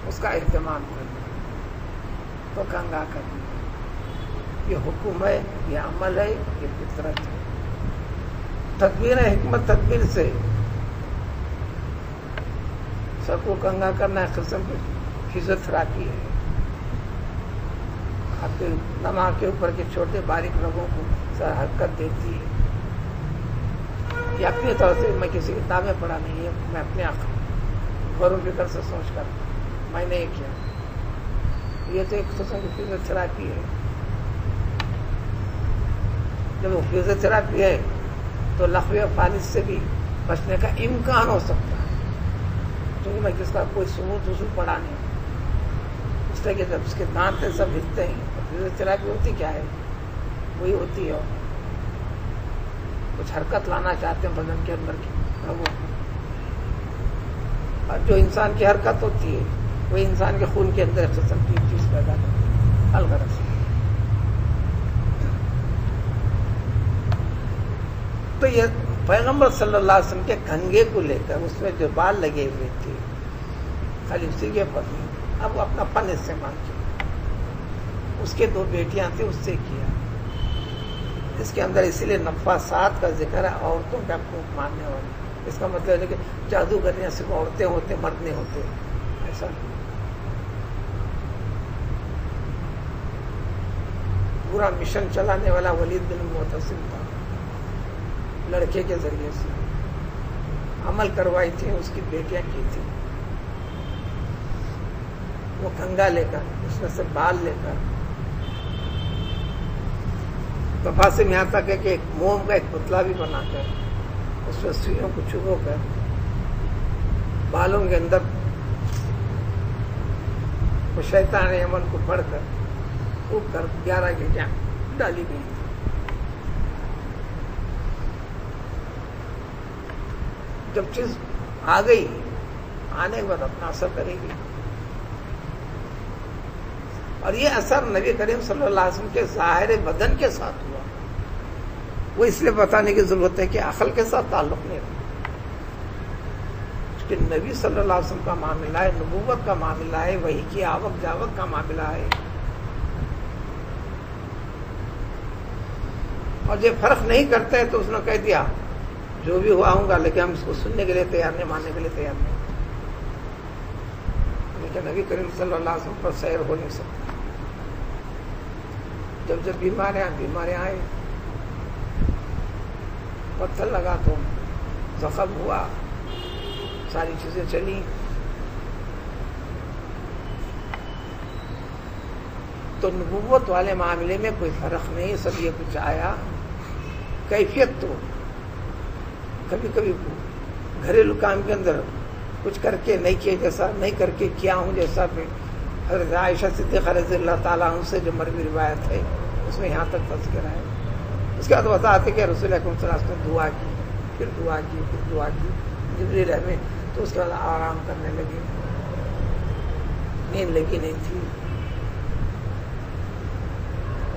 اس کا اہتمام کرنا تو کنگا کرنا، یہ حکم ہے، یہ عمل ہے، یہ فطرت ہے. تدبیر حکمت تدبیر سے سب کو کنگا کرنا ایک قسم کی فزیوتھراپی ہے. آپ کے دماغ کے اوپر کے چھوٹے باریک رگوں کو حرکت دیتی ہے. یہ اپنی طور سے میں کسی کتاب میں پڑھا نہیں ہے، میں اپنے غور و فکر سے سوچ کر میں نے یہ کیا. یہ تو ایک قسم کی فزیوتھراپی ہے. جب وہ فزیوتھراپی ہے تو لغو و فالج سے بھی بچنے کا امکان ہو سکتا ہے، کیونکہ میں جس کا کوئی ثبوت پڑھا نہیں. اس طرح کہ جب اس کے دانت سب ہلتے ہیں، فزیوتھراپی ہوتی کیا ہے؟ وہی ہوتی ہے کچھ حرکت لانا چاہتے ہیں بدن کے اندر کی رگوں کو، اور جو انسان کی حرکت ہوتی ہے وہ انسان کے خون کے اندر قسم کی چیز پیدا کرتی ہے الغرض. تو یہ پیغمبر صلی اللہ علیہ وسلم کے کنگے کو لے کر اس میں جو بال لگے ہوئے تھے خالی اسی کے پر نہیں، اب وہ اپنا فن استعمال کیا. اس کے 2 بیٹیاں تھیں، اس سے کیا. اس کے اندر اسی لیے نفاسات کا ذکر ہے، عورتوں کا پھونک مارنے والی. اس کا مطلب ہے کہ جادوگریاں صرف عورتیں ہوتے مرد نہیں ہوتے، ایسا نہیں. پورا مشن چلانے والا ولید بن معتصم تھا. لڑکے کے ذریعے سے عمل کروائی تھی، اس کی بیٹیاں کی تھی. وہ کنگا لے کر اس میں سے بال لے کر تفاصر یہاں تک ہے کہ ایک موم کا ایک پتلا بھی بنا کر اس میں سوئیوں کو چبو کر بالوں کے اندر وہ شیطان یمن کو پڑھ کر پھونک کر 11 گھنٹیاں ڈالی گئی. جب چیز آ گئی، آنے کے بعد اپنا اثر کرے گی. اور یہ اثر نبی کریم صلی اللہ علیہ وسلم کے ظاہر بدن کے ساتھ ہوا. وہ اس لیے بتانے کی ضرورت ہے کہ عقل کے ساتھ تعلق نہیں رہا. کہ نبی صلی اللہ علیہ وسلم کا معاملہ ہے، نبوت کا معاملہ ہے، وحی کی آوک جاوک کا معاملہ ہے. اور جب فرق نہیں کرتے تو اس نے کہہ دیا جو بھی ہوا ہوں گا، لیکن ہم اس کو سننے کے لیے تیار نہیں، ماننے کے لیے تیار نہیں. لیکن نبی کریم صلی اللہ علیہ وسلم پر سیر ہو نہیں سکتا. جب جب بیماریاں آئے، پتھر لگا تو زخم ہوا، ساری چیزیں چلی. تو نبوت والے معاملے میں کوئی فرق نہیں، سب یہ کچھ آیا. کیفیت تو کبھی کبھی گھریلو کام کے اندر کچھ کر کے نہیں کیے جیسا، نہیں کر کے کیا ہوں جیسا. حضرت عائشہ صدیقہ رضی اللہ تعالیٰ عنہ سے جو مروی روایت ہے اس میں یہاں تک تذکرہ ہے. اس کے بعد وضاحت ہے کہ رسول اکرم صلی اللہ علیہ وسلم نے دعا کی، پھر دعا کی، پھر دعا کی. جبریل امین تو اس کے بعد آرام کرنے لگے، نیند لگی نہیں تھی.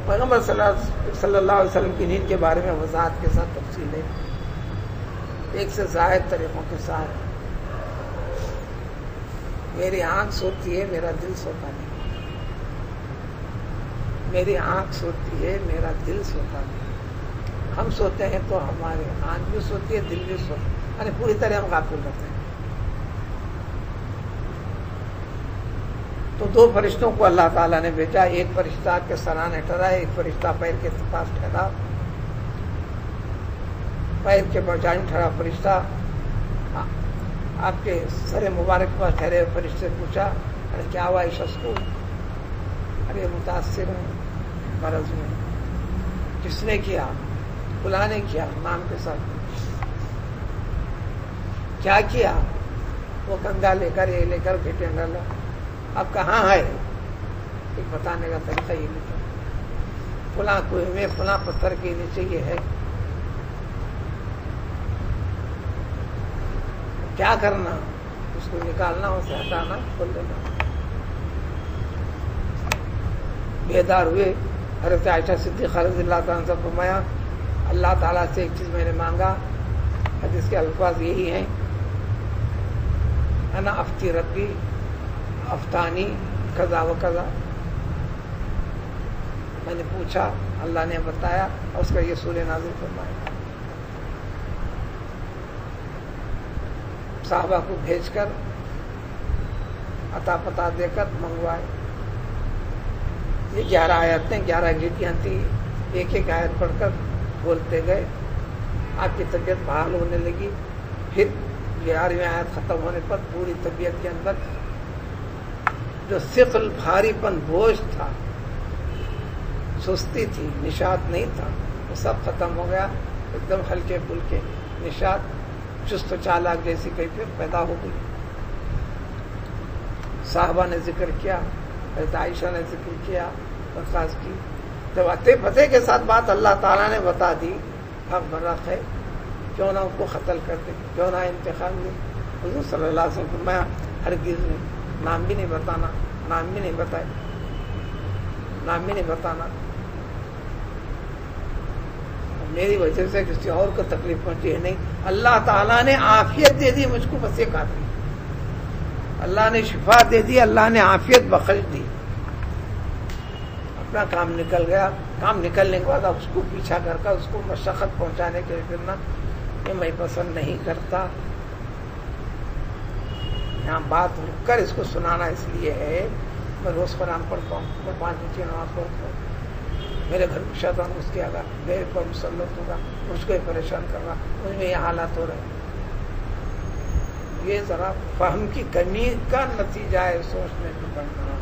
پیغمبر صلی اللہ علیہ وسلم کی نیند کے بارے میں وضاحت کے ساتھ تفصیل ہے، ایک سے زائد طریقوں کے ساتھ. میری آنکھ سوتی ہے، میرا دل سوتا نہیں. میری آنکھ سوتی ہے، میرا دل سوتا ہے. ہم سوتے ہیں تو ہماری آنکھ بھی سوتی ہے، دل بھی سوتا ہے، یعنی پوری طرح ہم غافل رہتے ہیں. تو 2 فرشتوں کو اللہ تعالیٰ نے بھیجا. ایک فرشتہ آپ کے سرانے ٹھہرا، ایک فرشتہ پیر کے پاس ٹھہرا. پیر کے پہچان ٹھہرا فرشتہ آپ کے سر مبارک پر ٹھہرے فرشتے سے پوچھا، ارے کیا ہوا اس شخص کو؟ ارے متاثر ہوں مرض میں. کس نے کیا؟ فلاں نے کیا، نام کے ساتھ. کیا کیا؟ وہ کنگا لے کر یہ لے کر گھٹے ڈالا. اب کہاں ہے؟ ایک بتانے کا طریقہ یہ لکھا، فلاں کنویں میں فلاں پتھر کے نیچے یہ ہے. کیا کرنا؟ اس کو نکالنا، اسے ہٹانا، کھول دینا. بیدار ہوئے. حضرت عائشہ صدیقہ رضی اللہ تعالیٰ سے فرمایا، اللہ تعالیٰ سے ایک چیز میں نے مانگا. حدیث کے الفاظ یہی ہیں، انا افتی ربی افتانی کذا و کذا. میں نے پوچھا، اللہ نے بتایا، اور اس کا یہ سورہ نازل فرمایا. صحابہ کو بھیج کر عطا پتہ دے کر منگوائے. یہ 11 آیتیں 11 گھیٹیاں تھیں. ایک ایک آیت پڑھ کر بولتے گئے. آپ کی طبیعت بحال ہونے لگی. پھر 11ویں آیت ختم ہونے پر پوری طبیعت کے اندر جو ثقل بھاری پن بوجھ تھا، سستی تھی، نشاط نہیں تھا، وہ سب ختم ہو گیا. ایک دم ہلکے پھلکے نشاط، چست و چالاک جیسی کیفیت پیدا ہو گئی. صحابہ نے ذکر کیا، حضرت عائشہ نے ذکر کیا، درخواست کی. جب اتے پتے کے ساتھ بات اللہ تعالیٰ نے بتا دی، حق برحق ہے، کیوں نہ ان کو قتل کر دے، کیوں نہ انتقام دے. حضور صلی اللہ علیہ وسلم فرمایا، ہرگز نہیں، نام بھی نہیں بتانا، نام بھی نہیں بتائے، نام بھی نہیں بتانا. میری وجہ سے کسی اور کو تکلیف پہنچی ہے نہیں. اللہ تعالیٰ نے عافیت دے دی مجھ کو، بس یہ کافی. اللہ نے شفا دے دی، اللہ نے عافیت بخش دی. اپنا کام نکل گیا. کام نکلنے کے بعد اب اس کو پیچھا کر کر اس کو مشقت پہنچانے کے لیے پھرنا، یہ میں پسند نہیں کرتا. یہاں بات رک کر اس کو سنانا اس لیے ہے، میں روز قرآن پڑھتا ہوں، میں 5 وقت کی نماز پڑھتا ہوں. میرے گھر میں شیطان گھس کے آگا، میرے پر مسلط ہوگا، مجھ کو پریشان کر رہا، مجھ میں یہ حالات ہو رہے ہیں. یہ ذرا فہم کی کمی کا نتیجہ ہے، سوچنے کو پڑنا.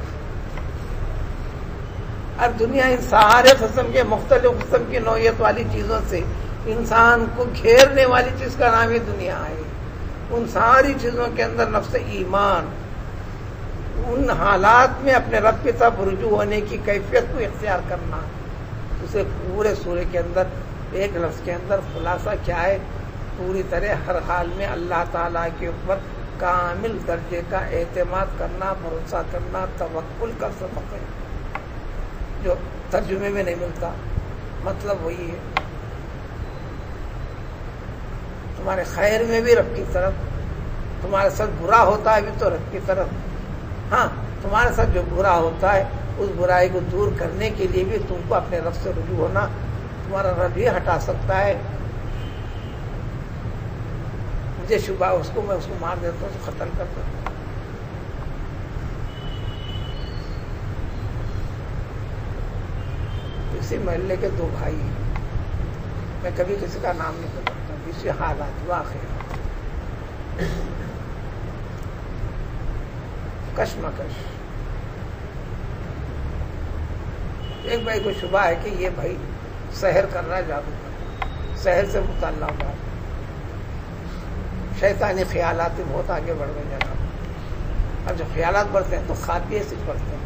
اب دنیا ان سارے قسم کے مختلف قسم کی نوعیت والی چیزوں سے انسان کو گھیرنے والی چیز کا نام ہی دنیا ہے. ان ساری چیزوں کے اندر نفس ایمان، ان حالات میں اپنے رب کی طرف رجوع ہونے کی کیفیت کو اختیار کرنا. اسے پورے سورے کے اندر ایک لفظ کے اندر خلاصہ کیا ہے؟ پوری طرح ہر حال میں اللہ تعالیٰ کے اوپر کامل درجے کا اعتماد کرنا، بھروسہ کرنا، توکل کا سبق ہے، جو ترجمے میں نہیں ملتا. مطلب وہی ہے، تمہارے خیر میں بھی رب کی طرف، تمہارے ساتھ برا ہوتا ہے بھی تو رب کی طرف. ہاں، تمہارے ساتھ جو برا ہوتا ہے اس برائی کو دور کرنے کے لیے بھی تم کو اپنے رب سے رجوع ہونا. تمہارا رب ہی ہٹا سکتا ہے. مجھے شبہ اس کو، میں اس کو مار دیتا ہوں تو قتل کر دیتا ہوں. اسی محلے کے 2 بھائی ہیں، میں کبھی کسی کا نام نہیں بتاتا ہوں. اسی حالات واقع کشمکش. ایک بھائی کو شبہ ہے کہ یہ بھائی سحر کر رہا ہے، جادو کر رہا ہے، سحر سے متعلق بات. شیطانی خیالات بہت آگے بڑھ گئے جناب. اور جب خیالات بڑھتے ہیں تو خاطیے سے بڑھتے ہیں.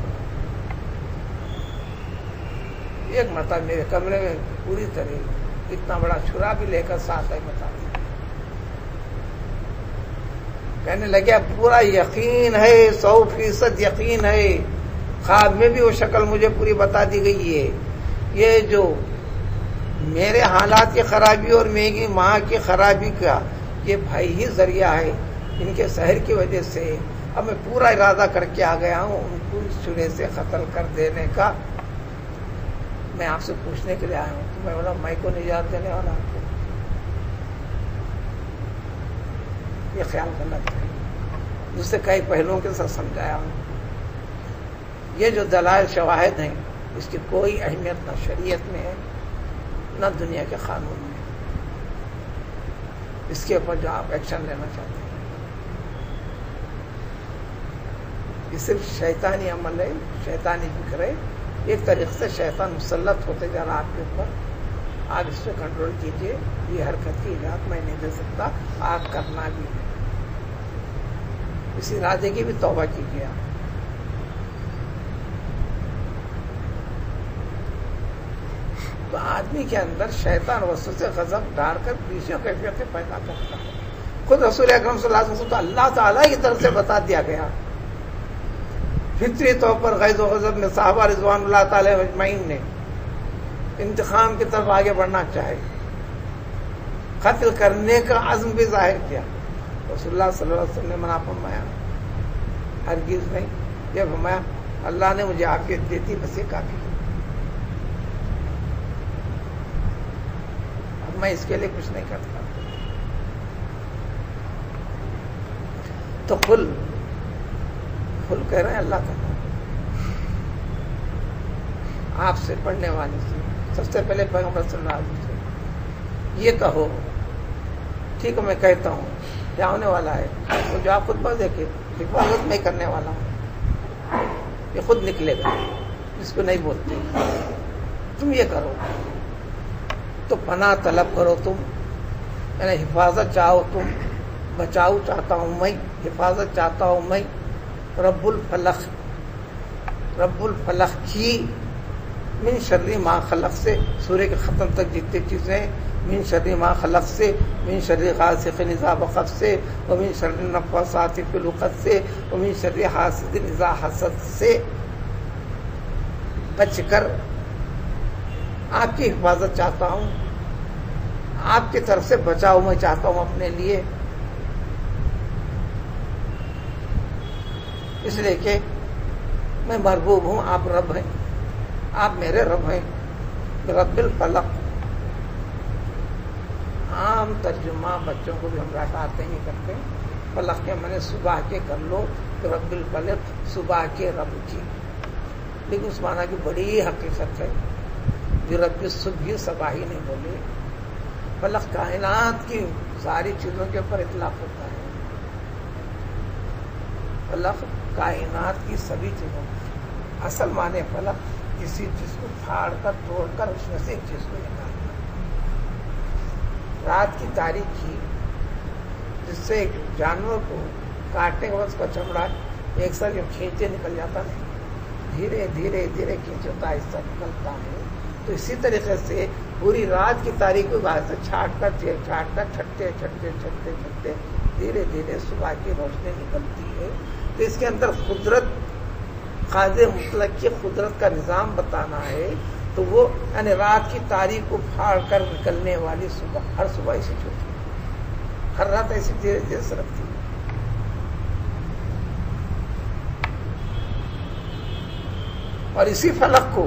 ایک مرتبہ میرے کمرے میں پوری طرح اتنا بڑا چھرا بھی لے کر ساتھ ہے، بتا دیا. کہنے لگے پورا یقین ہے، 100% یقین ہے. خواب میں بھی وہ شکل مجھے پوری بتا دی گئی ہے. یہ جو میرے حالات کی خرابی اور میری ماں کی خرابی کا یہ بھائی ہی ذریعہ ہے، ان کے سحر کی وجہ سے. اب میں پورا ارادہ کر کے آ گیا ہوں ان کو اس چھرے سے قتل کر دینے کا. میں آپ سے پوچھنے کے لیے آیا ہوں. تو میں بولا میں کو نجات دینے والا آپ کو. یہ خیال غلط ہے. جسے کئی پہلوؤں کے ساتھ سمجھایا ہوں. یہ جو دلائل شواہد ہیں اس کی کوئی اہمیت نہ شریعت میں ہے نہ دنیا کے قانون میں. اس کے اوپر جو آپ ایکشن لینا چاہتے ہیں یہ صرف شیطانی عمل ہے, شیطانی فکر ہے. ایک طریقے سے شیطان مسلط ہوتے جا رہا آپ کے اوپر. آپ اس پہ کنٹرول کیجئے. یہ حرکت کی اجازت میں نہیں دے سکتا, آپ کرنا بھی ہے. اس ارادے کی بھی توبہ کیجیے. آپ تو آدمی کے اندر شیطان وسوسے غضب ڈال کر بیسیوں کیفیتیں پیدا کرتا ہے. خود رسول اکرم صلی اللہ علیہ وسلم تو اللہ تعالیٰ کی طرف سے بتا دیا گیا فطری طور پر غیظ و غضب میں صحابہ رضوان اللہ تعالی اجمعین نے انتقام کی طرف آگے بڑھنا چاہے, قتل کرنے کا عزم بھی ظاہر کیا. رسول اللہ صلی اللہ علیہ وسلم نے منع فرمایا, ہرگز نہیں. یہ فرمایا اللہ نے مجھے عافیت دیتی بس یہ کافی ہے, اب میں اس کے لیے کچھ نہیں کرتا. تو کھل کہہ رہے ہیں اللہ تعالیٰ آپ سے پڑھنے والے سے سب سے پہلے پیغمبر صلی اللہ علیہ وسلم سے یہ کہو, ٹھیک ہے میں کہتا ہوں کیا ہونے والا ہے, وہ جو آپ خود پڑھ دیکھے حفاظت میں کرنے والا ہوں, یہ خود نکلے گا, جس کو نہیں بولتے. تم یہ کرو تو پناہ طلب کرو تم, یعنی حفاظت چاہو تم, بچاؤ چاہتا ہوں میں, حفاظت چاہتا ہوں میں رب الفلق کی من شر ما خلق سے, سورہ کے ختم تک جتنی چیزیں, من شر ما خلق سے, من شر غاسق اذا وقب سے, ومن شر النفاثات فی العقد سے, ومن شر حاسد اذا حسد سے بچ کر آپ کی حفاظت چاہتا ہوں, آپ کی طرف سے بچاؤ میں چاہتا ہوں اپنے لیے. اس لیے کہ میں مربوب ہوں, آپ رب ہیں, آپ میرے رب ہیں. رب الفلق عام ترجمہ بچوں کو بھی ہم رٹاتے نہیں کرتے. فلق کے میں نے صبح کے کر لو تو رب الفلق صبح کے رب کی, لیکن اس معنی کی بڑی حقیقت ہے. جو رب صبح صباحی نہیں بولے. فلق کائنات کی ساری چیزوں کے اوپر اطلاق ہوتا ہے. فلق کائنات کی سبھی چیزوں, اصل معنی فلق کسی چیز کو پھاڑ کر توڑ کر اس میں سے ایک چیز کو نکالنا. رات کی تاریکی جس سے ایک جانور کو کاٹنے کے بعد اس کا چمڑا ایک ساتھ جب کھینچے نکل جاتا ہے, دھیرے دھیرے دھیرے کھینچتا حصہ نکلتا ہے. تو اسی طریقے سے پوری رات کی تاریخ کو باہر سے چھاٹ کر چھٹتے چھٹتے چھٹتے چھٹتے دھیرے دھیرے صبح کی روشنی نکلتی ہے. تو اس کے اندر قدرت, خاص مطلق کی قدرت کا نظام بتانا ہے. تو وہ یعنی رات کی تاریخ کو پھاڑ کر نکلنے والی صبح, ہر صبح ایسی چھوٹی ہے, ہر رات ایسی دھیرے دھیرے سرکتی ہے. اور اسی فلق کو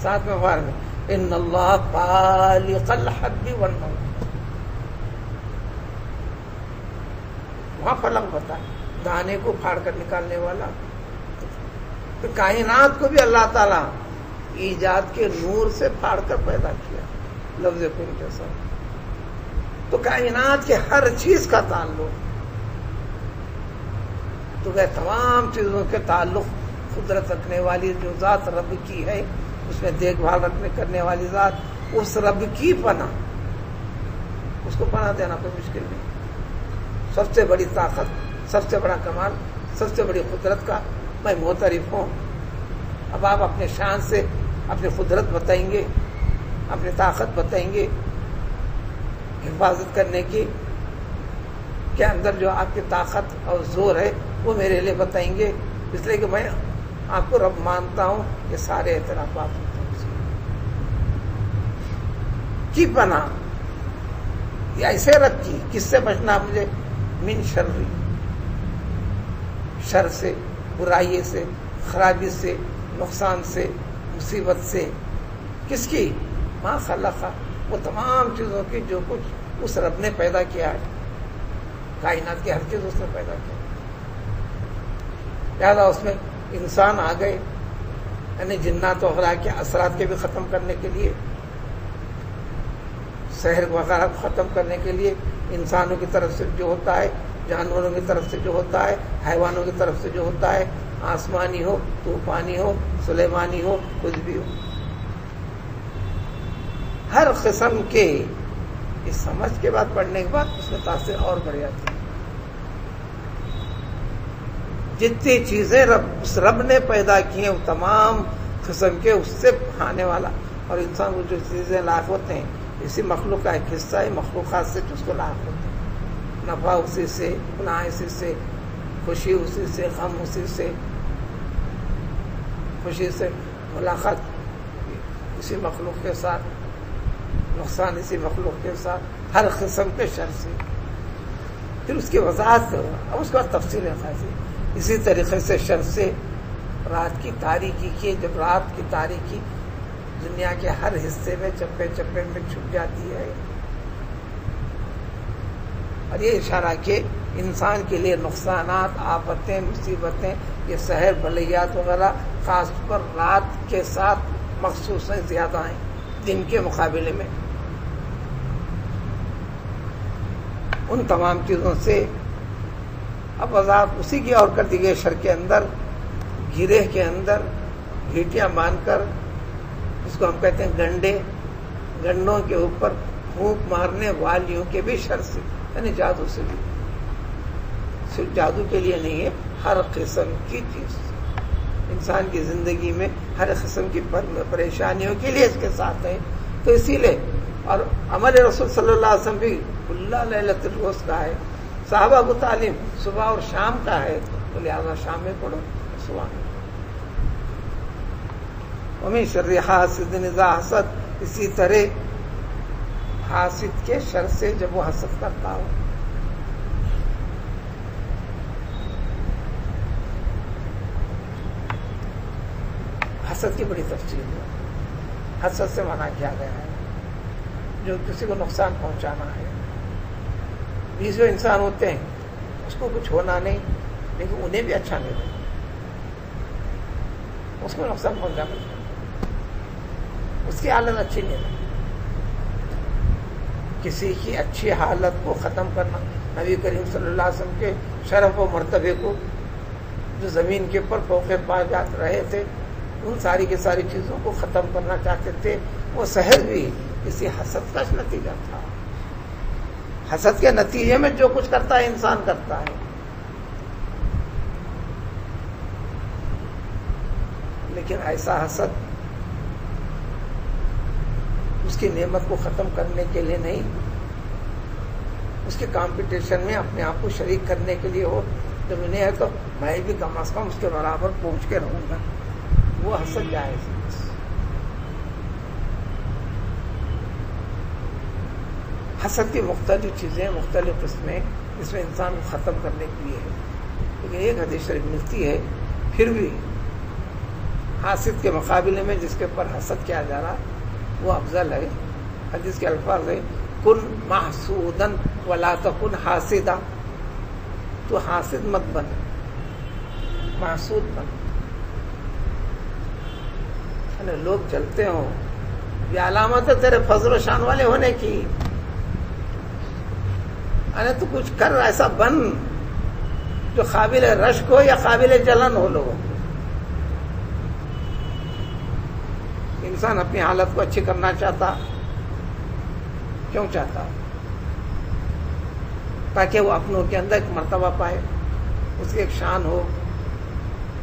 ساتھ میں بار میں ان اللہ فالق الحب والنوى, وہاں فلق بتائے دانے کو پھاڑ کر نکالنے والا. تو کائنات کو بھی اللہ تعالیٰ ایجاد کے نور سے پھاڑ کر پیدا کیا لفظ کن کے ساتھ. تو کائنات کے ہر چیز کا تعلق, تو وہ تمام چیزوں کے تعلق قدرت رکھنے والی جو ذات رب کی ہے, اس میں دیکھ بھال رکھنے کرنے والی ذات, اس رب کی پناہ, اس کو پناہ دینا کوئی مشکل نہیں. سب سے بڑی طاقت, سب سے بڑا کمال, سب سے بڑی قدرت کا میں معترف ہوں. اب آپ اپنے شان سے اپنی قدرت بتائیں گے, اپنی طاقت بتائیں گے حفاظت کرنے کی, کے اندر جو آپ کی طاقت اور زور ہے وہ میرے لیے بتائیں گے. اس لیے کہ میں آپ کو رب مانتا ہوں. یہ سارے اعترافات ہوتے ہیں کی پناہ یہ ایسے رب کی. کس سے بچنا مجھے؟ من شر سے, برائی سے, خرابی سے, نقصان سے, مصیبت سے, کس کی؟ ما خلق، وہ تمام چیزوں کی جو کچھ اس رب نے پیدا کیا ہے، کائنات کی ہر چیز اس نے پیدا کی. لہٰذا اس میں انسان آ گئے، یعنی جنات وغیرہ کے اثرات کے بھی ختم کرنے کے لیے، سحر وغیرہ کو ختم کرنے کے لیے انسانوں کی طرف سے جو ہوتا ہے، جانوروں کی طرف سے جو ہوتا ہے، حیوانوں کی طرف سے جو ہوتا ہے، آسمانی ہو، طوفانی ہو، سلیمانی ہو، کچھ بھی ہو، ہر قسم کے اس سمجھ کے بعد پڑھنے کے بعد اس میں تاثیر اور بڑھ جاتی ہے. جتنی چیزیں اس رب نے پیدا کی ہیں وہ تمام قسم کے اس سے کھانے والا، اور انسان کو جو چیزیں لاحق ہوتے ہیں اسی مخلوق کا ایک حصہ ہے، مخلوقات سے جس کو لاحق ہوتے ہیں، نفع اسی سے، گناہ اسی سے، خوشی اسی سے، غم اسی سے، خوشی سے ملاقات اسی مخلوق کے ساتھ، نقصان اسی مخلوق کے ساتھ، ہر قسم کے شر سے. پھر اس کی وضاحت کرو، اب اس کے بعد تفصیل خاصی. اسی طریقے سے شر سے رات کی تاریکی کی، جب رات کی تاریکی دنیا کے ہر حصے میں چپے چپے میں چھپ جاتی ہے، اور یہ اشارہ کہ انسان کے لیے نقصانات، آفتیں، مصیبتیں، یہ سحر بلیات وغیرہ خاص پر رات کے ساتھ مخصوص ہیں، زیادہ ہیں دن کے مقابلے میں. ان تمام چیزوں سے اب وضاحت اسی کی اور کر دی گئی. شر کے اندر، گھیرے کے اندر گھیٹیاں باندھ کر، جس کو ہم کہتے ہیں گنڈے، گنڈوں کے اوپر پھونک مارنے والیوں کے بھی شر سے، یعنی جادو سے بھی. صرف جادو کے لیے نہیں ہے، ہر قسم کی چیز انسان کی زندگی میں ہر قسم کی پریشانیوں کے لیے اس کے ساتھ ہے. تو اسی لیے اور عمل رسول صلی اللہ علیہ وسلم بھی اللہ لیلۃ الروز کا ہے، صحابہ کو تعلیم صبح اور شام کا ہے، تو لہٰذا شام میں پڑھو، صبح میں. ومن شر حاسد اذا حسد، اسی طرح حاسد کے شر سے جب وہ حسد کرتا ہو. حسد کی بڑی تفصیل ہے. حسد سے منع کیا گیا ہے جو کسی کو نقصان پہنچانا ہے. 20 انسان ہوتے ہیں، اس کو کچھ ہونا نہیں لیکن انہیں بھی اچھا نہیں لگے، اس کو نقصان پہنچانا، اس کی حالت اچھی نہیں لگی. کسی کی اچھی حالت کو ختم کرنا، نبی کریم صلی اللہ علیہ وسلم کے شرف و مرتبے کو جو زمین کے اوپر فوق پا جات رہے تھے، ان ساری کی ساری چیزوں کو ختم کرنا چاہتے تھے. وہ سحر بھی اسی حسد کا نتیجہ تھا. حسد کے نتیجے میں جو کچھ کرتا ہے انسان کرتا ہے. لیکن ایسا حسد اس کی نعمت کو ختم کرنے کے لیے نہیں، اس کے کمپٹیشن میں اپنے آپ کو شریک کرنے کے لیے ہو. جب انہیں ہے تو میں بھی کم از کم اس کے برابر پہنچ کے رہوں گا، وہ حسد جائز ہے. حسد کی مختلف چیزیں، مختلف قسمیں اس میں انسان کو ختم کرنے کے لیے ہے. لیکن ایک حدیث شریف ملتی ہے پھر بھی حاسد کے مقابلے میں جس کے اوپر حسد کیا جا رہا وہ افضل ہے. حدیث کے الفاظ ہے کن محسودن ولا تکن حاسدا، تو حاسد مت بن، محسود بن. لوگ چلتے ہوں، یہ علامت ہے تیرے فضل و شان والے ہونے کی. ارے تو کچھ کر ایسا بن جو قابل رشک ہو یا قابل جلن ہو. لوگوں انسان اپنی حالت کو اچھی کرنا چاہتا، کیوں چاہتا؟ تاکہ وہ اپنوں کے اندر ایک مرتبہ پائے، اس کی ایک شان ہو،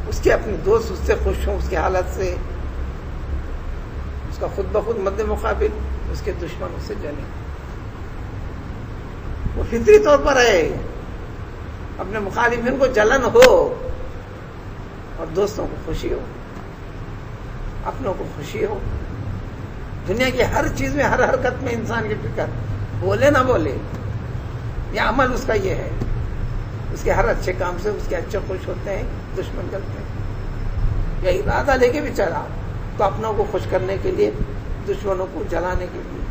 اس کے اپنے دوست اس سے خوش ہوں، اس کی حالت سے. اس کا خود بخود مد مقابل اس کے دشمن اس سے جلیں. وہ فطری طور پر ہے، اپنے مخالفین کو جلن ہو اور دوستوں کو خوشی ہو، اپنوں کو خوشی ہو. دنیا کی ہر چیز میں، ہر حرکت میں انسان کی فکر، بولے نہ بولے، یہ عمل اس کا یہ ہے. اس کے ہر اچھے کام سے اس کے اچھے خوش ہوتے ہیں، دشمن کرتے ہیں. یہ ارادہ لے کے بھی چلا تو اپنوں کو خوش کرنے کے لیے دشمنوں کو جلانے کے لیے.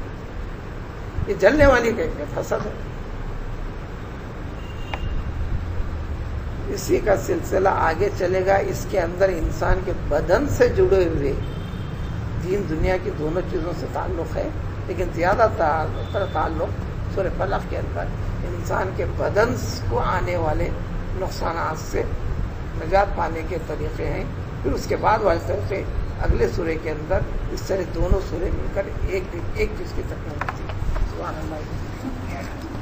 یہ جلنے والی کیفیت حسد ہے. اسی کا سلسلہ آگے چلے گا. اس کے اندر انسان کے بدن سے جڑے ہوئے دین دنیا کی دونوں چیزوں سے تعلق ہے، لیکن زیادہ تعلق سورہ فلق کے اندر انسان کے بدن کو آنے والے نقصانات سے نجات پانے کے طریقے ہیں. پھر اس کے بعد والے طریقے اگلے سورے کے اندر اس طرح دونوں سورے مل کر ایک چیز کی تکمیل ہوتی ہے. سبحان اللہ.